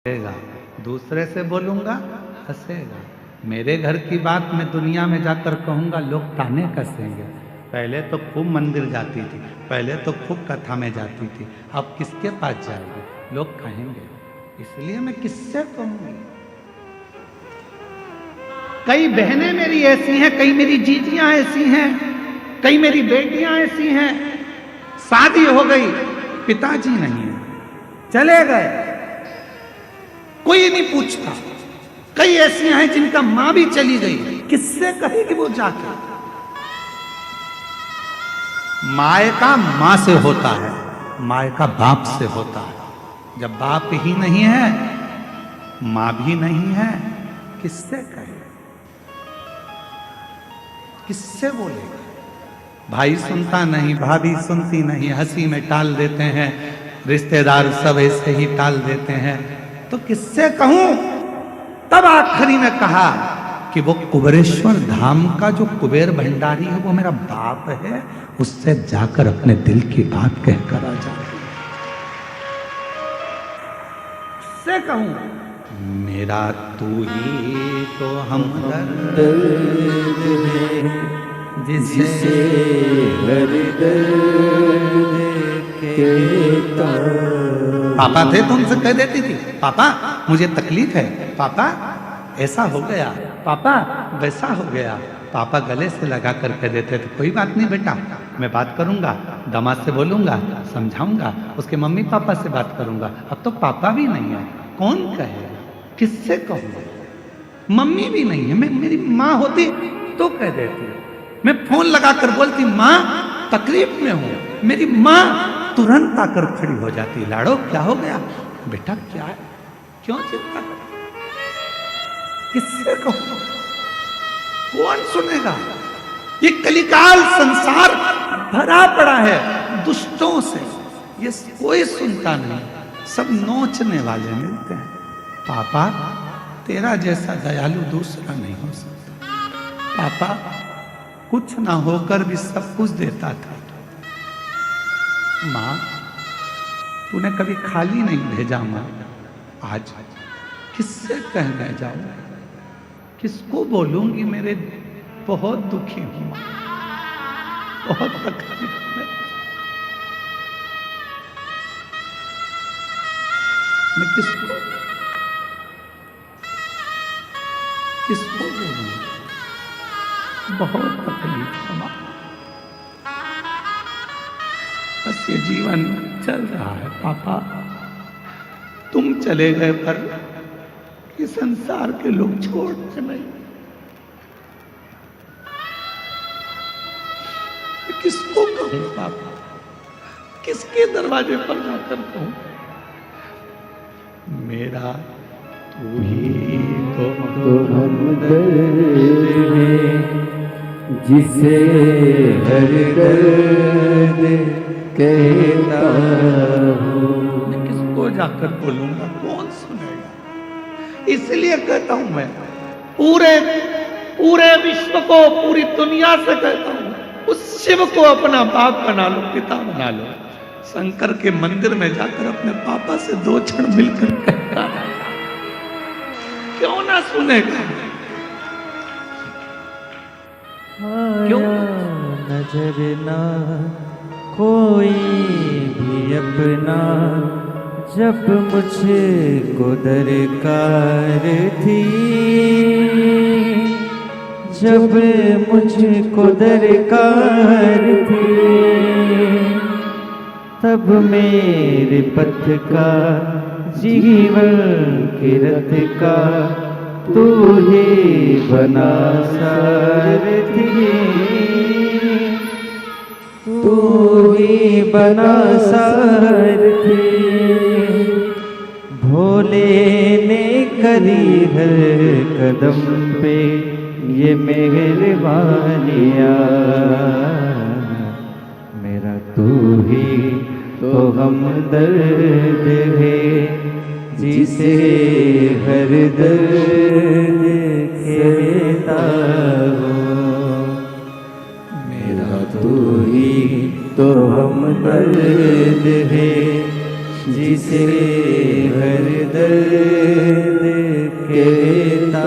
हंसेगा, दूसरे से बोलूंगा हंसेगा। मेरे घर की बात मैं दुनिया में जाकर कहूंगा, लोग ताने कसेंगे। पहले तो खूब मंदिर जाती थी, पहले तो खूब कथा में जाती थी, अब किसके पास जाएगी, लोग कहेंगे। इसलिए मैं किससे कहूंगी। कई बहनें मेरी ऐसी हैं, कई मेरी जीजियां ऐसी हैं, कई मेरी बेटियां ऐसी हैं, शादी हो गई, पिताजी नहीं है, चले गए, कोई नहीं पूछता। कई ऐसी हैं जिनका मां भी चली गई, किससे कहेगी वो जाकर। मायका मां से होता है, मायका बाप से होता है। जब बाप ही नहीं है, मां भी नहीं है, किससे कहे, किससे बोलेगा। भाई सुनता नहीं, भाभी सुनती नहीं, हंसी में टाल देते हैं, रिश्तेदार सब ऐसे ही टाल देते हैं, तो किससे कहूं। तब आखिरी में कहा कि वो कुबेरेश्वर धाम का जो कुबेर भंडारी है वो मेरा बाप है, उससे जाकर अपने दिल की बात कहकर आ जा। उससे कहूं, मेरा तू ही तो हमदर्द है, जिसे हर दर्द कहता। पापा थे तो उनसे कह देती थी, पापा मुझे तकलीफ है, पापा ऐसा हो गया, पापा वैसा हो गया। पापा गले से लगा कर कह देते थे, कोई बात नहीं बेटा, मैं बात करूंगा, दामाद से बोलूंगा, समझाऊंगा, उसके मम्मी पापा से बात करूंगा। अब तो पापा भी नहीं है, कौन कहेगा, किससे कहूंगा। मम्मी भी नहीं है, मैं मेरी माँ होती तो कह देती, मैं फोन लगाकर बोलती माँ तकलीफ में हूं, मेरी माँ तुरंत आकर खड़ी हो जाती, लाड़ो क्या हो गया बेटा, क्या है, क्यों चिंता कर, किससे कहूं, कौन सुनेगा। ये कलिकाल संसार भरा पड़ा है दुष्टों से, ये कोई सुनता नहीं, सब नोचने वाले मिलते हैं। पापा तेरा जैसा दयालु दूसरा नहीं हो सकता, पापा कुछ ना होकर भी सब कुछ देता था। माँ तूने कभी खाली नहीं भेजा माँ, आज किससे कहने जाऊं, किसको बोलूंगी, मेरे बहुत दुखी हूं माँ, बहुत तकलीफ में। मैं किसको बोलूं, बहुत तकलीफ है माँ। बस ये जीवन चल रहा है पापा, तुम चले गए पर ये संसार के लोग छोड़ते नहीं। किसको कहूं पापा, किसके दरवाजे पर जाकर कहूं, मेरा तू ही तो हमदर्द है, जिसे हर दर्द कहता हूं। मैं किसको जाकर बोलूंगा, कौन सुनेगा। इसलिए कहता हूं मैं पूरे विश्व को, पूरी दुनिया से कहता हूं, उस शिव को अपना बाप बना लो, पिता बना लो। शंकर के मंदिर में जाकर अपने पापा से दो क्षण मिलकर कहता, क्यों ना सुनेगा, क्यों नजर ना कोई भी अपना, जब मुझको दरकार थी, जब मुझको दरकार थी, तब मेरे पथ का जीवन के रथ का तू ही बना सारथी, तू ही बना सारथी। भोले ने करी हर कदम पे ये मेहरबानियाँ, मेरा तू ही तो हमदर्द है, जिसे हर दर्द कहता हूँ। मेरा तू ही तो हमदर्द है, जिसे हर दर्द कहता